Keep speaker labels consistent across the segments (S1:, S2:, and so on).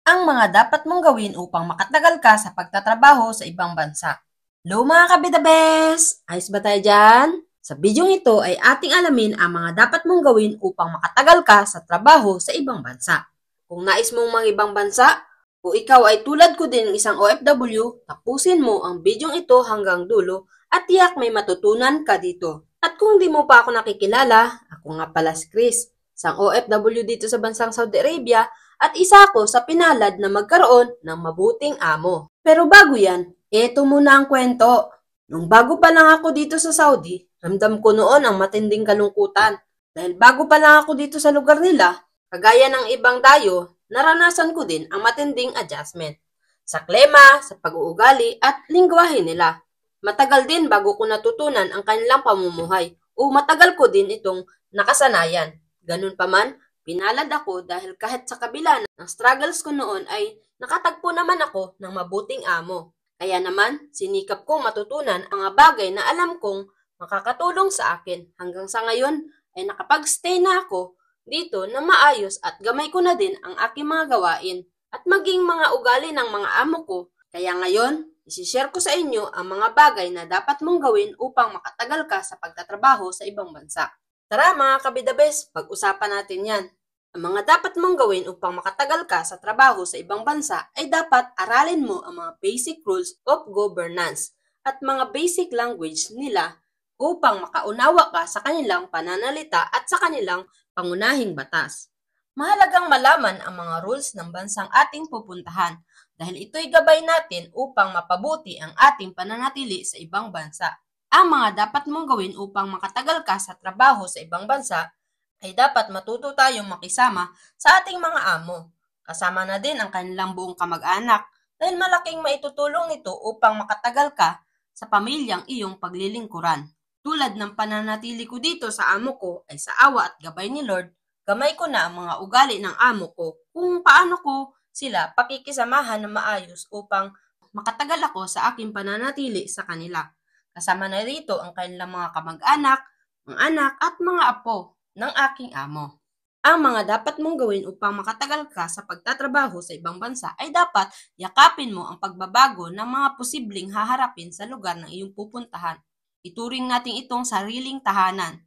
S1: Ang mga dapat mong gawin upang makatagal ka sa pagtatrabaho sa ibang bansa. Hello mga kabidabes! Ayos ba tayo dyan? Sa bidyong ito ay ating alamin ang mga dapat mong gawin upang makatagal ka sa trabaho sa ibang bansa. Kung nais mong ibang bansa, o ikaw ay tulad ko din isang OFW, tapusin mo ang bidyong ito hanggang dulo at tiyak may matutunan ka dito. At kung di mo pa ako nakikilala, ako nga pala si Chris, isang OFW dito sa bansang Saudi Arabia at isa ako sa pinalad na magkaroon ng mabuting amo. Pero bago yan, eto muna ang kwento. Nung bago pa lang ako dito sa Saudi, ramdam ko noon ang matinding kalungkutan. Dahil bago pa lang ako dito sa lugar nila, kagaya ng ibang dayo, naranasan ko din ang matinding adjustment sa klema, sa pag-uugali at lingwahe nila. Matagal din bago ko natutunan ang kanilang pamumuhay o matagal ko din itong nakasanayan. Ganun pa man, pinalad ako dahil kahit sa kabila ng struggles ko noon ay nakatagpo naman ako ng mabuting amo. Kaya naman, sinikap kong matutunan ang mga bagay na alam kong makakatulong sa akin. Hanggang sa ngayon ay nakapag-stay na ako dito na maayos at gamay ko na din ang aking mga gawain at maging mga ugali ng mga amo ko. Kaya ngayon, isishare ko sa inyo ang mga bagay na dapat mong gawin upang makatagal ka sa pagtatrabaho sa ibang bansa. Tara mga kabidabes, pag-usapan natin yan. Ang mga dapat mong gawin upang makatagal ka sa trabaho sa ibang bansa ay dapat aralin mo ang mga basic rules of governance at mga basic language nila upang makaunawa ka sa kanilang pananalita at sa kanilang pangunahing batas. Mahalagang malaman ang mga rules ng bansang ating pupuntahan dahil ito'y gabay natin upang mapabuti ang ating pananatili sa ibang bansa. Ang mga dapat mong gawin upang makatagal ka sa trabaho sa ibang bansa ay dapat matuto tayong makisama sa ating mga amo. Kasama na din ang kanilang buong kamag-anak dahil malaking maitutulong nito upang makatagal ka sa pamilyang iyong paglilingkuran. Tulad ng pananatili ko dito sa amo ko ay sa awa at gabay ni Lord, gamay ko na ang mga ugali ng amo ko kung paano ko sila pakikisamahan na maayos upang makatagal ako sa aking pananatili sa kanila. Kasama na rito ang kanilang mga kamag-anak, mga anak at mga apo ng aking amo. Ang mga dapat mong gawin upang makatagal ka sa pagtatrabaho sa ibang bansa ay dapat yakapin mo ang pagbabago ng mga posibleng haharapin sa lugar ng iyong pupuntahan. Ituring natin itong sariling tahanan.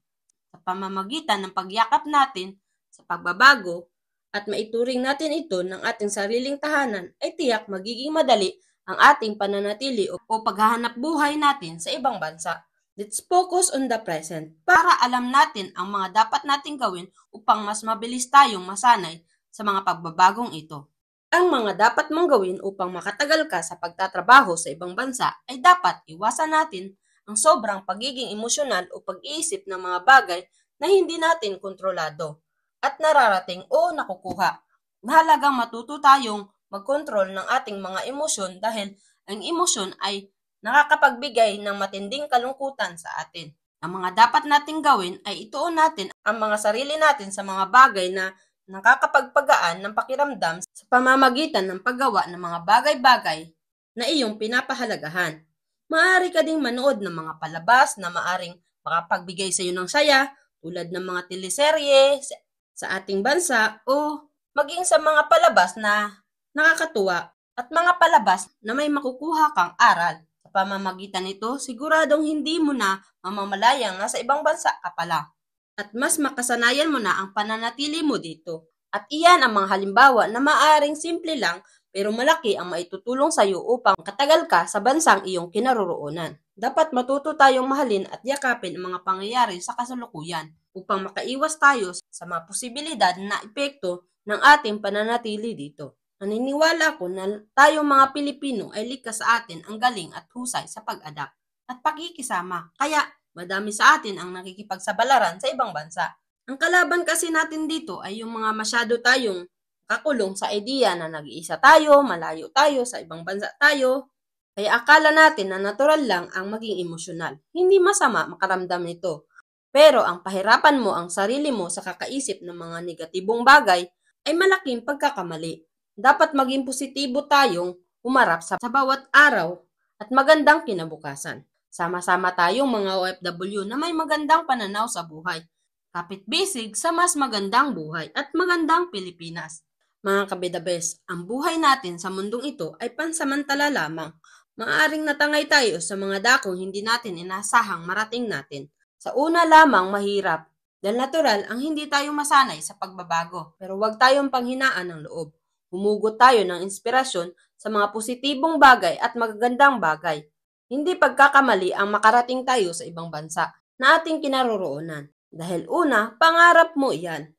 S1: Sa pamamagitan ng pagyakap natin sa pagbabago at maituring natin ito ng ating sariling tahanan ay tiyak magiging madali ang ating pananatili o paghahanap buhay natin sa ibang bansa. Let's focus on the present para alam natin ang mga dapat nating gawin upang mas mabilis tayong masanay sa mga pagbabagong ito. Ang mga dapat mong gawin upang makatagal ka sa pagtatrabaho sa ibang bansa ay dapat iwasan natin ang sobrang pagiging emosyonal o pag-iisip ng mga bagay na hindi natin kontrolado at nararating o nakukuha. Mahalagang matuto tayong mag-control ng ating mga emosyon dahil ang emosyon ay nakakapagbigay ng matinding kalungkutan sa atin. Ang mga dapat nating gawin ay ituon natin ang mga sarili natin sa mga bagay na nakakapagpagaan ng pakiramdam sa pamamagitan ng paggawa ng mga bagay-bagay na iyong pinapahalagahan. Maaari ka ding manood ng mga palabas na maaring makapagbigay sa iyo ng saya tulad ng mga teleserye sa ating bansa o maging sa mga palabas na nakakatuwa at mga palabas na may makukuha kang aral. Pamamagitan nito, siguradong hindi mo na mamamalayang nasa ibang bansa ka pala. At mas makasanayan mo na ang pananatili mo dito. At iyan ang mga halimbawa na maaring simple lang pero malaki ang maitutulong sa iyo upang katagal ka sa bansang iyong kinaroroonan. Dapat matuto tayong mahalin at yakapin ang mga pangyayari sa kasalukuyan upang makaiwas tayo sa mga posibilidad na epekto ng ating pananatili dito. Naniniwala ako na tayong mga Pilipino ay likas sa atin ang galing at husay sa pag-adapt at pakikisama. Kaya madami sa atin ang nakikipagsabalaran sa ibang bansa. Ang kalaban kasi natin dito ay yung mga masyado tayong kakulong sa ideya na nag-iisa tayo, malayo tayo, sa ibang bansa tayo. Kaya akala natin na natural lang ang maging emosyonal. Hindi masama makaramdam nito. Pero ang pahirapan mo ang sarili mo sa kakaisip ng mga negatibong bagay ay malaking pagkakamali. Dapat maging positibo tayong umarap sa bawat araw at magandang kinabukasan. Sama-sama tayong mga OFW na may magandang pananaw sa buhay. Kapit bisig sa mas magandang buhay at magandang Pilipinas. Mga kabidabes, ang buhay natin sa mundong ito ay pansamantala lamang. Maaaring natangay tayo sa mga dakong hindi natin inasahang marating natin. Sa una lamang mahirap, dahil natural ang hindi tayo masanay sa pagbabago. Pero huwag tayong panghinaan ng loob. Humugot tayo ng inspirasyon sa mga positibong bagay at magagandang bagay. Hindi pagkakamali ang makarating tayo sa ibang bansa na ating kinaroroonan. Dahil una, pangarap mo iyan.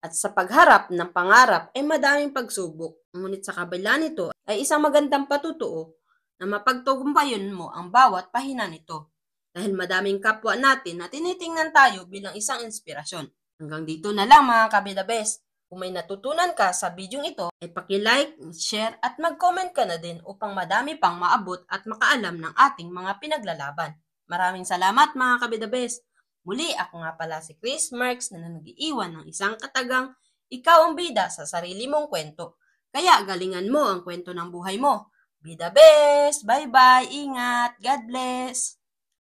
S1: At sa pagharap ng pangarap ay madaming pagsubok. Ngunit sa kabila nito ay isang magandang patutuo na mapagtagumpayan mo ang bawat pahina nito. Dahil madaming kapwa natin na tinitingnan tayo bilang isang inspirasyon. Hanggang dito na lang mga kabidabes. Kung may natutunan ka sa bidyong ito, ay paki-like, share at mag-comment ka na din upang madami pang maabot at makaalam ng ating mga pinaglalaban. Maraming salamat mga kabidabes! Muli, ako nga pala si Chris Marks na nag-iiwan ng isang katagang ikaw ang bida sa sarili mong kwento. Kaya galingan mo ang kwento ng buhay mo. Be the best! Bye-bye! Ingat! God bless!